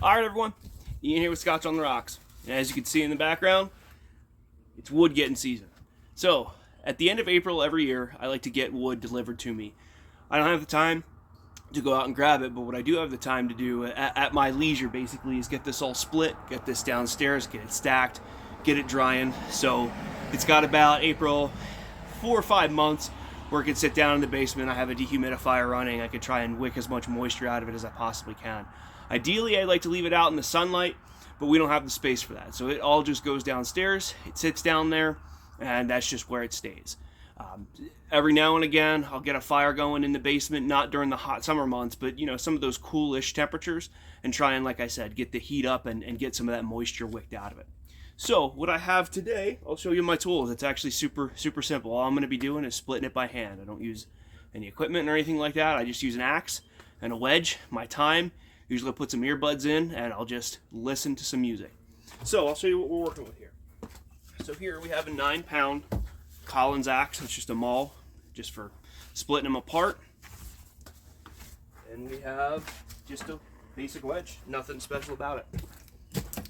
Alright everyone, Ian here with Scotch on the Rocks. And as you can see in the background, it's wood getting season. So, at the end of April every year, I like to get wood delivered to me. I don't have the time to go out and grab it, but what I do have the time to do at my leisure basically is get this all split, get this downstairs, get it stacked, get it drying. So, it's got about April 4 or 5 months where it can sit down in the basement. I have a dehumidifier running. I could try and wick as much moisture out of it as I possibly can. Ideally, I like to leave it out in the sunlight, but we don't have the space for that. So it all just goes downstairs, it sits down there, and that's just where it stays. Every now and again, I'll get a fire going in the basement, not during the hot summer months, but you know, some of those coolish temperatures, and try and, like I said, get the heat up and get some of that moisture wicked out of it. So what I have today, I'll show you my tools. It's actually super simple. All I'm going to be doing is splitting it by hand. I don't use any equipment or anything like that. I just use an axe and a wedge, my time. Usually I'll put some earbuds in and I'll just listen to some music. So I'll show you what we're working with here. So here we have a 9-pound Collins axe. It's just a maul, just for splitting them apart. And we have just a basic wedge. Nothing special about it.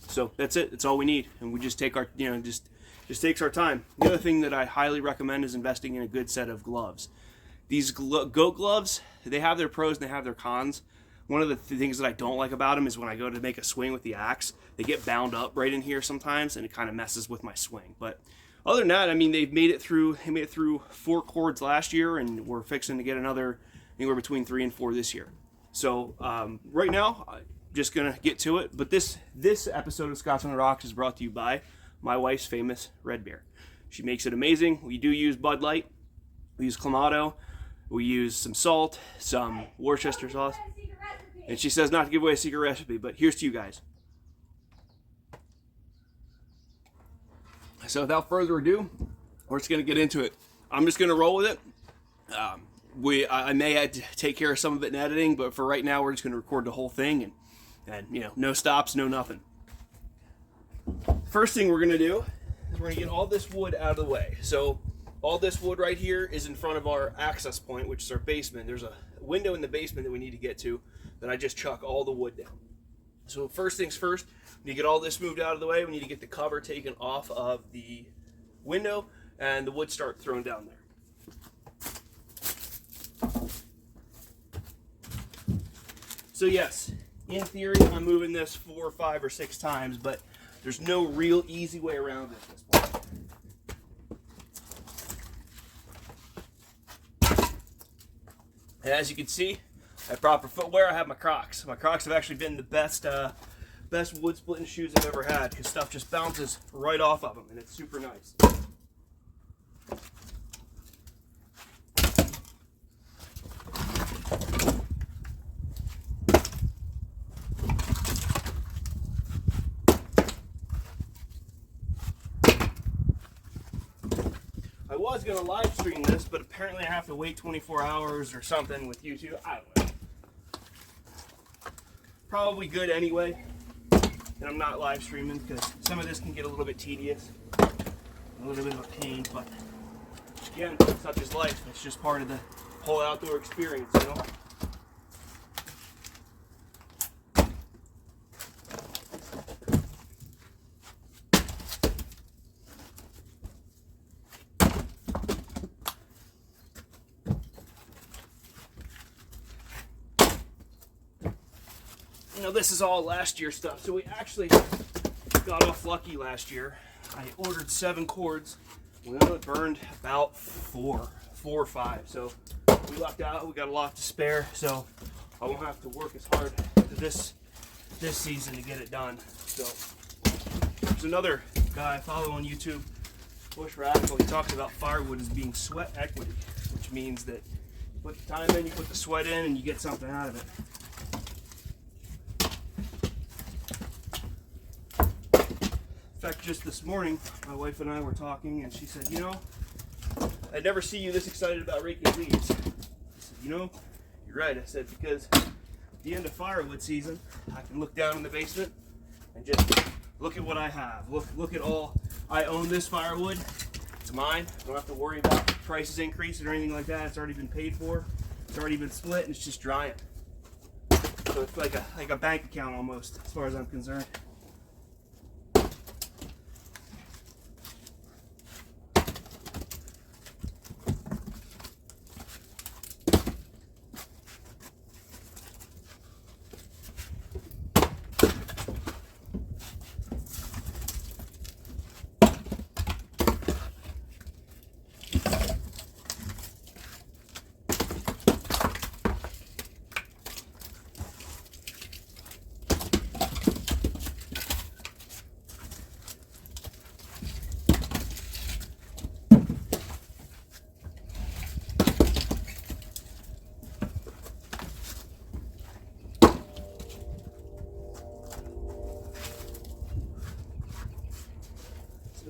So that's it. That's all we need. And we just take our, just takes our time. The other thing that I highly recommend is investing in a good set of gloves. These goat gloves, they have their pros and they have their cons. One of the things that I don't like about them is when I go to make a swing with the axe, they get bound up right in here sometimes, and it kind of messes with my swing. But other than that, I mean, they made it through 4 cords last year, and we're fixing to get another anywhere between 3 and 4 this year. So right now, I'm just gonna get to it. But this episode of Scotch on the Rocks is brought to you by my wife's famous red beer. She makes it amazing. We do use Bud Light, we use Clamato, we use some salt, some Worcester sauce. And she says not to give away a secret recipe, but here's to you guys. So without further ado, we're just going to get into it. I'm just going to roll with it. I may have to take care of some of it in editing, but for right now, we're just going to record the whole thing, and you know, no stops, no nothing. First thing we're going to do is we're going to get all this wood out of the way. So all this wood right here is in front of our access point, which is our basement. There's a window in the basement that we need to get to. Then I just chuck all the wood down. So first things first, we need to get all this moved out of the way. We need to get the cover taken off of the window and the wood start thrown down there. So yes, in theory, I'm moving this 4, 5, or 6 times, but there's no real easy way around it at this point. And as you can see, I have proper footwear. I have my Crocs. My Crocs have actually been the best wood splitting shoes I've ever had, because stuff just bounces right off of them, and it's super nice. I was going to live stream this, but apparently I have to wait 24 hours or something with YouTube. I don't know. Probably good anyway, and I'm not live streaming because some of this can get a little bit tedious, a little bit of a pain, but again, such is life. It's just part of the whole outdoor experience, you know? You know, this is all last year stuff, so we actually got off lucky last year. I ordered 7 cords. We only burned about 4 or 5, so we lucked out. We got a lot to spare, so I won't have to work as hard this season to get it done. So there's another guy I follow on YouTube, Bush Radical. He talks about firewood as being sweat equity, which means that you put the time in, you put the sweat in, and you get something out of it. In fact, just this morning, my wife and I were talking, and she said, you know, I never see you this excited about raking leaves. I said, you know, you're right. I said, because at the end of firewood season, I can look down in the basement and just look at what I have. Look at all. I own this firewood. It's mine. I don't have to worry about prices increasing or anything like that. It's already been paid for. It's already been split, and it's just drying. So it's like a bank account almost, as far as I'm concerned.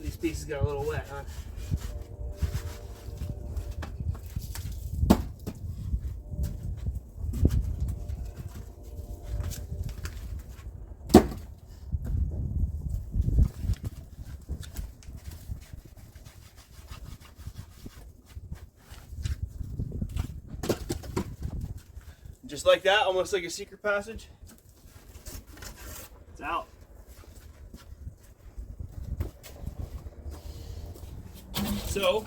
These pieces got a little wet, huh? Just like that, almost like a secret passage, it's out. So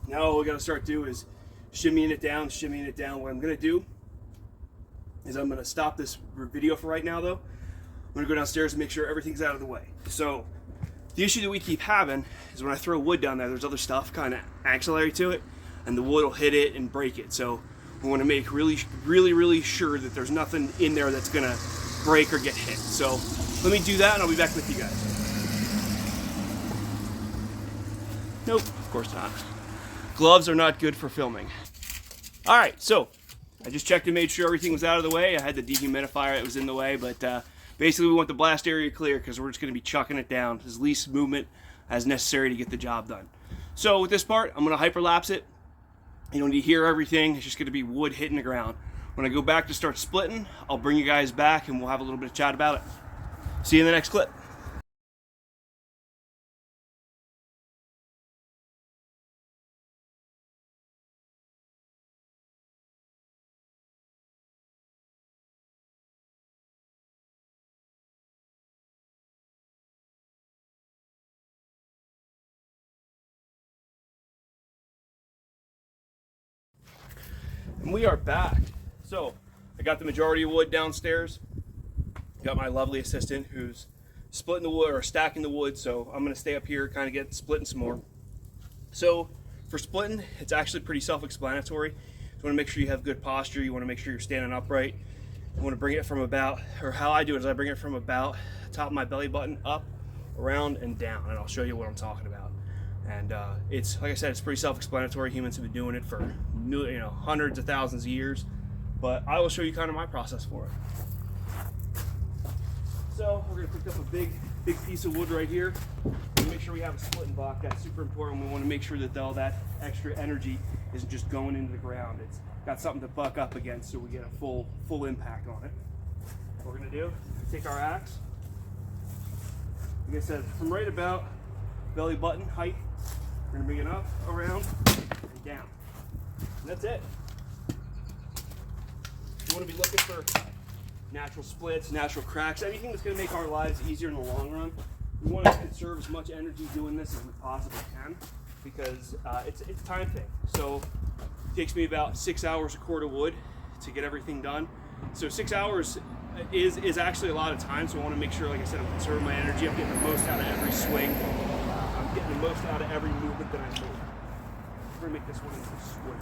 now what we got to start doing is shimmying it down. What I'm going to do is I'm going to stop this video for right now, though. I'm going to go downstairs and make sure everything's out of the way. So the issue that we keep having is when I throw wood down there, there's other stuff kind of ancillary to it, and the wood will hit it and break it. So we want to make really sure that there's nothing in there that's going to break or get hit. So let me do that, and I'll be back with you guys. Nope, of course not. Gloves are not good for filming. All right, so I just checked and made sure everything was out of the way. I had the dehumidifier that was in the way, but basically we want the blast area clear because we're just going to be chucking it down as least movement as necessary to get the job done. So with this part, I'm going to hyperlapse it. You don't need to hear everything. It's just going to be wood hitting the ground. When I go back to start splitting, I'll bring you guys back and we'll have a little bit of chat about it. See you in the next clip. And we are back. So I got the majority of wood downstairs. Got my lovely assistant who's splitting the wood or stacking the wood. So I'm going to stay up here, kind of get splitting some more. So for splitting, it's actually pretty self-explanatory. You want to make sure you have good posture. You want to make sure you're standing upright. You want to bring it from about, or how I do it is I bring it from about the top of my belly button up, around, and down. And I'll show you what I'm talking about. And it's, like I said, it's pretty self-explanatory. Humans have been doing it for hundreds of thousands of years. But I will show you kind of my process for it. So we're going to pick up a big piece of wood right here. Make sure we have a splitting block. That's super important. We want to make sure that all that extra energy isn't just going into the ground. It's got something to buck up against so we get a full impact on it. What we're going to do, take our axe. Like I said, from right about belly button height, we're going to bring it up, around, and down. And that's it. You want to be looking for natural splits, natural cracks, anything that's going to make our lives easier in the long run. We want to conserve as much energy doing this as we possibly can because it's a time thing. So it takes me about 6 hours a cord of wood to get everything done. So 6 hours is actually a lot of time, so I want to make sure, like I said, I'm conserving my energy. I'm getting the most out of every swing. I'm getting the most out of every movement that I make. We're going to make this one into a swing.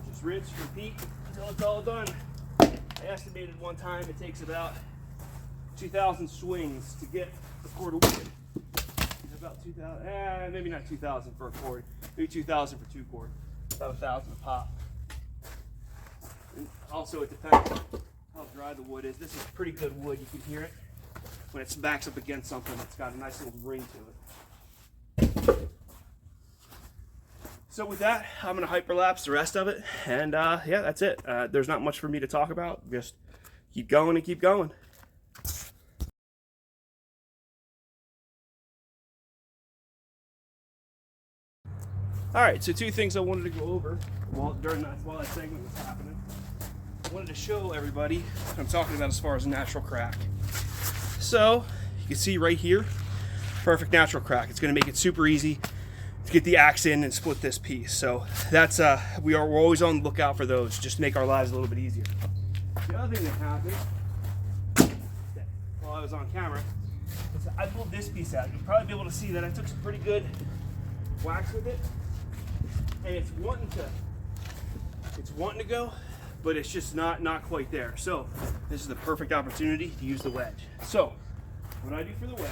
Just rinse, repeat until it's all done. I estimated one time it takes about 2,000 swings to get a cord of wood. About 2,000, maybe not 2,000 for a cord, maybe 2,000 for two cord, about 1,000 a pop. And also it depends on how dry the wood is. This is pretty good wood, you can hear it. When it backs up against something, it's got a nice little ring to it. So with that, I'm gonna hyperlapse the rest of it, and yeah, that's it. There's not much for me to talk about. Just keep going and keep going. All right, so two things I wanted to go over while that segment was happening. I wanted to show everybody what I'm talking about as far as a natural crack. So you can see right here, perfect natural crack. It's going to make it super easy to get the axe in and split this piece. So that's we're always on the lookout for those, just to make our lives a little bit easier. The other thing that happened while I was on camera is I pulled this piece out. You'll probably be able to see that I took some pretty good wax with it, and it's wanting to go, but it's just not quite there. So this is the perfect opportunity to use the wedge. So what I do for the wedge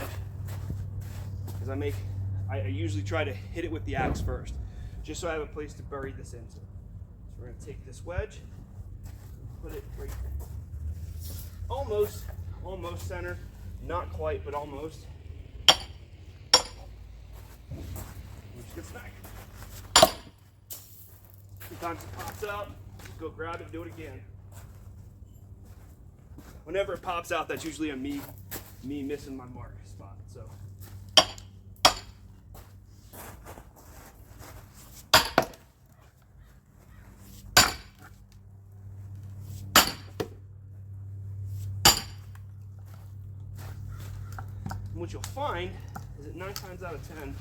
is I usually try to hit it with the axe first, just so I have a place to bury this into. So we're going to take this wedge, put it right there. Almost center, not quite, but almost. Just get smacked. Sometimes it pops out, just go grab it, do it again. Whenever it pops out, that's usually a me missing my mark spot. So what you'll find is that 9 times out of 10,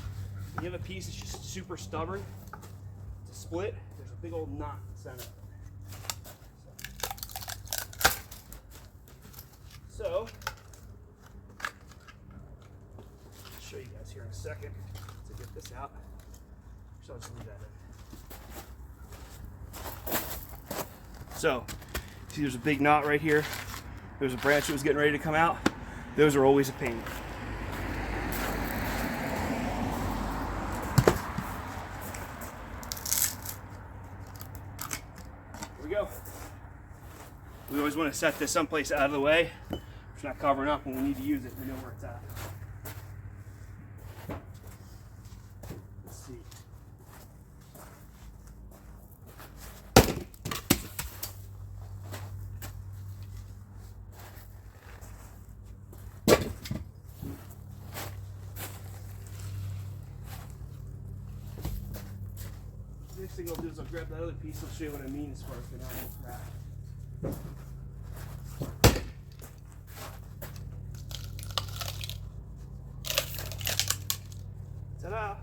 when you have a piece that's just super stubborn to split, there's a big old knot in the center. So I'll show you guys here in a second to get this out. So I'll just leave that in. So see, there's a big knot right here. There's a branch that was getting ready to come out. Those are always a pain. Here we go. We always want to set this someplace out of the way. It's not covering up when we need to use it. We know where it's at. Let's see. Next thing I'll do is I'll grab that other piece. I'll show you what I mean as far as the natural crack. Ta-da!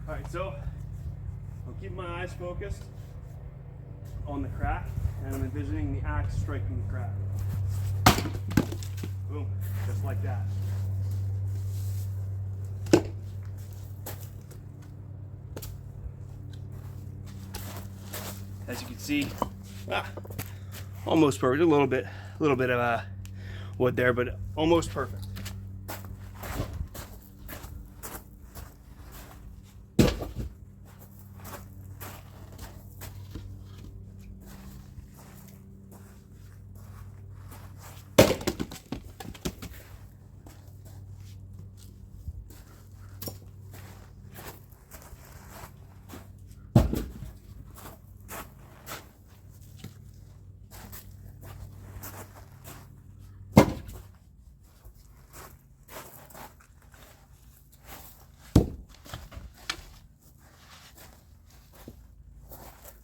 Alright, so I'm keeping my eyes focused on the crack, and I'm envisioning the axe striking the crack. Boom, just like that. As you can see, almost perfect. A little bit of wood there, but almost perfect.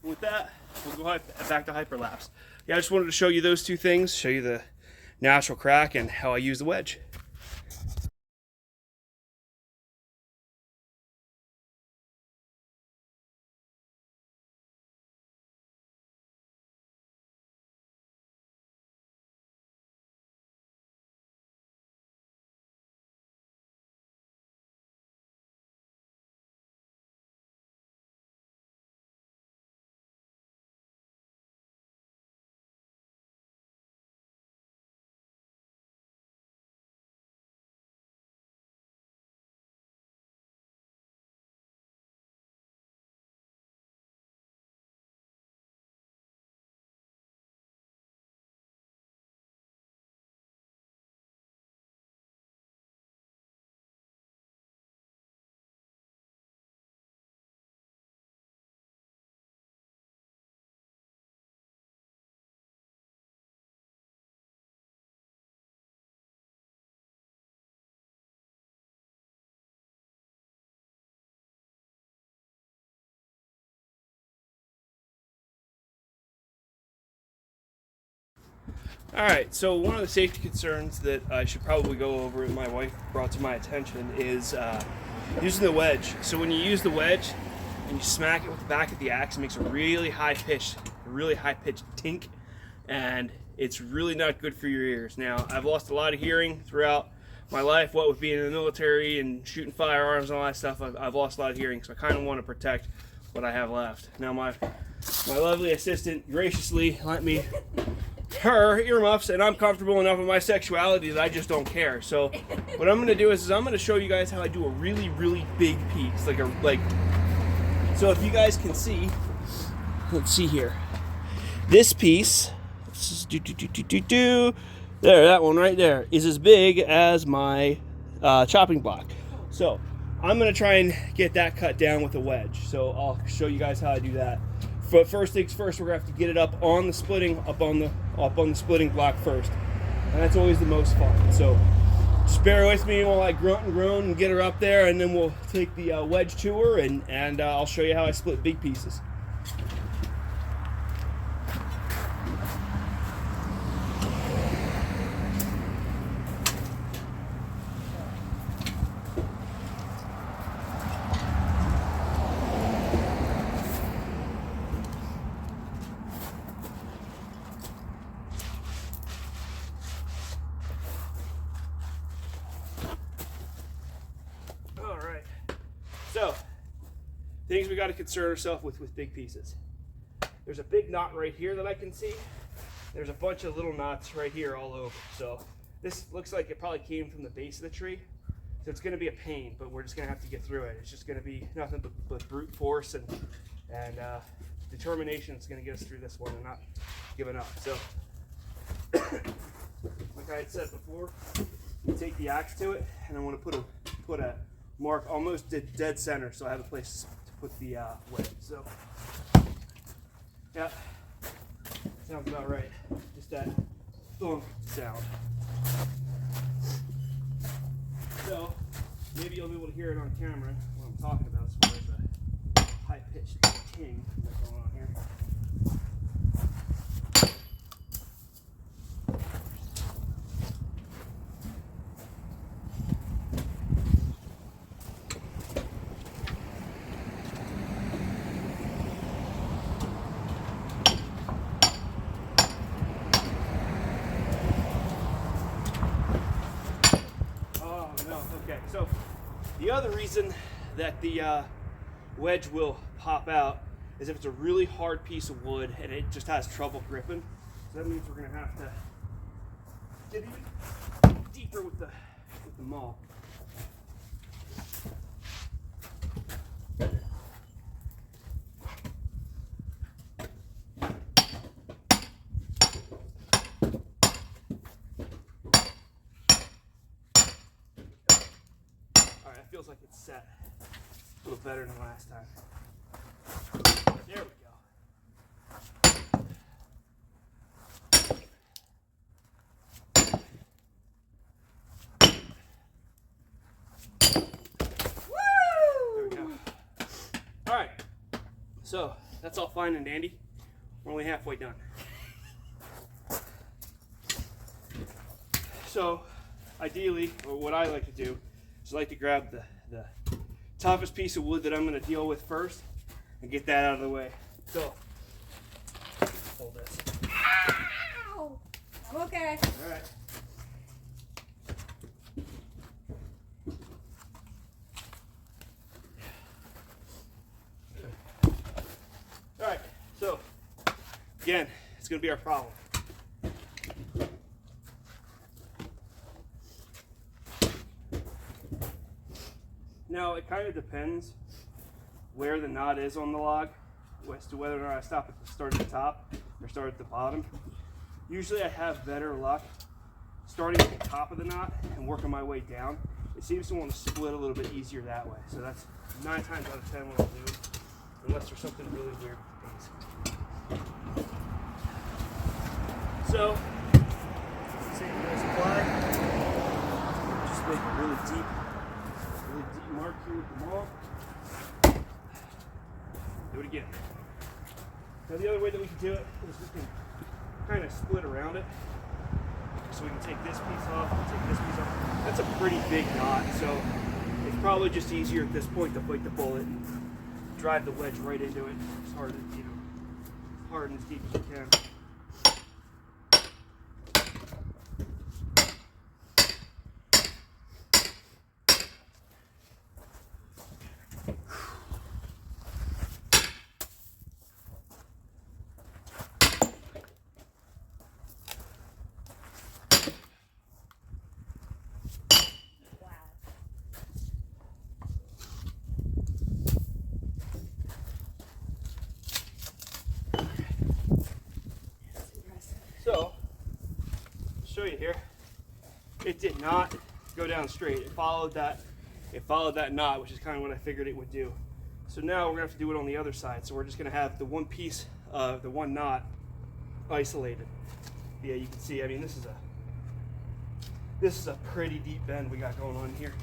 With that, we'll go back to hyperlapse. Yeah, I just wanted to show you those two things, show you the natural crack and how I use the wedge. Alright, so one of the safety concerns that I should probably go over and my wife brought to my attention is using the wedge. So when you use the wedge and you smack it with the back of the axe, it makes a really high-pitched tink, and it's really not good for your ears. Now, I've lost a lot of hearing throughout my life, what with being in the military and shooting firearms and all that stuff. I've lost a lot of hearing, so I kind of want to protect what I have left. Now, my lovely assistant graciously let me her earmuffs, and I'm comfortable enough with my sexuality that I just don't care. So what I'm going to do is I'm going to show you guys how I do a really, really big piece. So if you guys can see, let's see here. This piece, there, that one right there, is as big as my chopping block. So I'm going to try and get that cut down with a wedge. So I'll show you guys how I do that. But first things first, we're going to have to get it up on the splitting, up on the splitting block first. And that's always the most fun. So just bear with me while I grunt and groan and get her up there, and then we'll take the wedge to her, and I'll show you how I split big pieces. So, things we got to concern ourselves with big pieces. There's a big knot right here that I can see. There's a bunch of little knots right here all over. So this looks like it probably came from the base of the tree. So it's going to be a pain, but we're just going to have to get through it. It's just going to be nothing but brute force and determination that's going to get us through this one and not giving up. So, like I had said before, you take the axe to it, and I want to put a mark almost dead center, so I have a place to put the wedge. So, yeah, sounds about right. Just that thunk sound. So, maybe you'll be able to hear it on camera what I'm talking about as far as the high-pitched ting that's going on here. Okay, so the other reason that the wedge will pop out is if it's a really hard piece of wood and it just has trouble gripping. So that means we're going to have to get even deeper with the maul. Feels like it's set a little better than last time. There we go. Woo! There we go. All right, so that's all fine and dandy. We're only halfway done. So ideally, or what I like to do, I like to grab the toughest piece of wood that I'm going to deal with first and get that out of the way. So, hold this. Ow! I'm okay. All right. All right. So, again, it's going to be our problem. Now, it kind of depends where the knot is on the log as to whether or not I start at the top or start at the bottom. Usually I have better luck starting at the top of the knot and working my way down. It seems to want to split a little bit easier that way. So that's 9 times out of 10 what I'll do, unless there's something really weird with these. So, same as apply. Just make a really deep mark here with the maul. Do it again. Now the other way that we can do it is we can kind of split around it. so we can take this piece off and take this piece off. That's a pretty big knot, so it's probably just easier at this point to bite the bullet and drive the wedge right into it as hard as, you know, hard and as deep as you can. So, I'll show you here. It did not go down straight. It followed that knot, which is kind of what I figured it would do. So now we're gonna have to do it on the other side. So we're just gonna have the one piece of the one knot isolated. Yeah, you can see, I mean, this is a pretty deep bend we got going on here.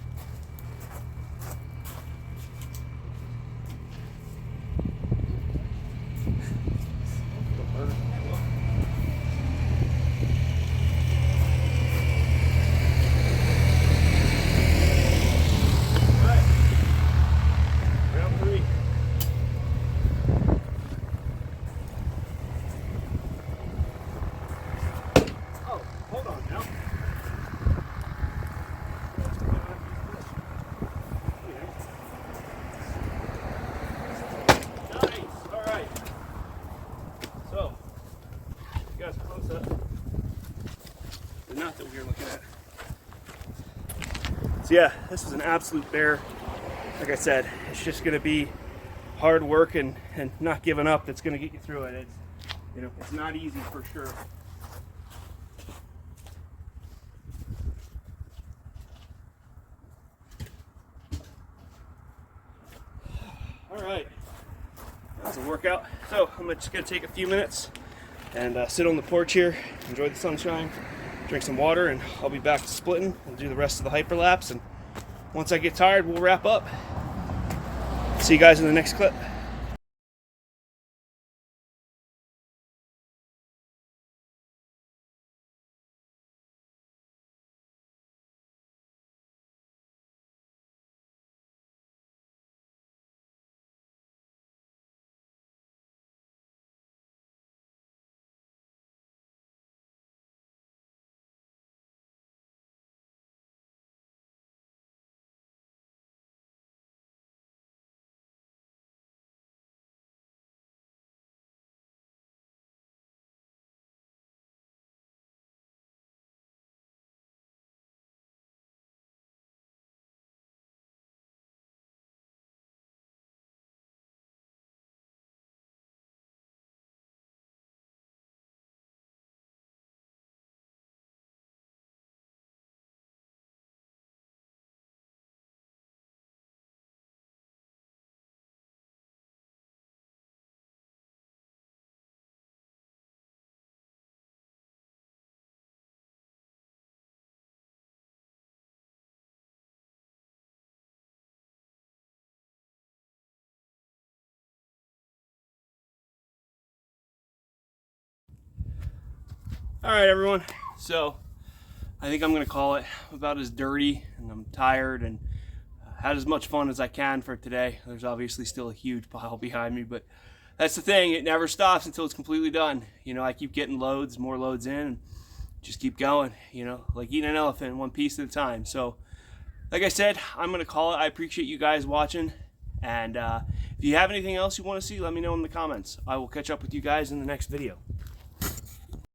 Knot that we were looking at. So yeah, this was an absolute bear. Like I said, it's just going to be hard work and not giving up that's going to get you through it. It's, you know, it's not easy for sure. All right, that was a workout. So I'm just going to take a few minutes and sit on the porch here, enjoy the sunshine, drink some water, and I'll be back to splitting. We'll do the rest of the hyperlapse, and once I get tired, we'll wrap up. See you guys in the next clip. All right, everyone. So I think I'm gonna call it. I'm about as dirty and I'm tired and had as much fun as I can for today. There's obviously still a huge pile behind me, but that's the thing. It never stops until it's completely done. You know, I keep getting loads, more loads in, and just keep going, you know, like eating an elephant one piece at a time. So like I said, I'm gonna call it. I appreciate you guys watching, and if you have anything else you want to see, let me know in the comments. I will catch up with you guys in the next video.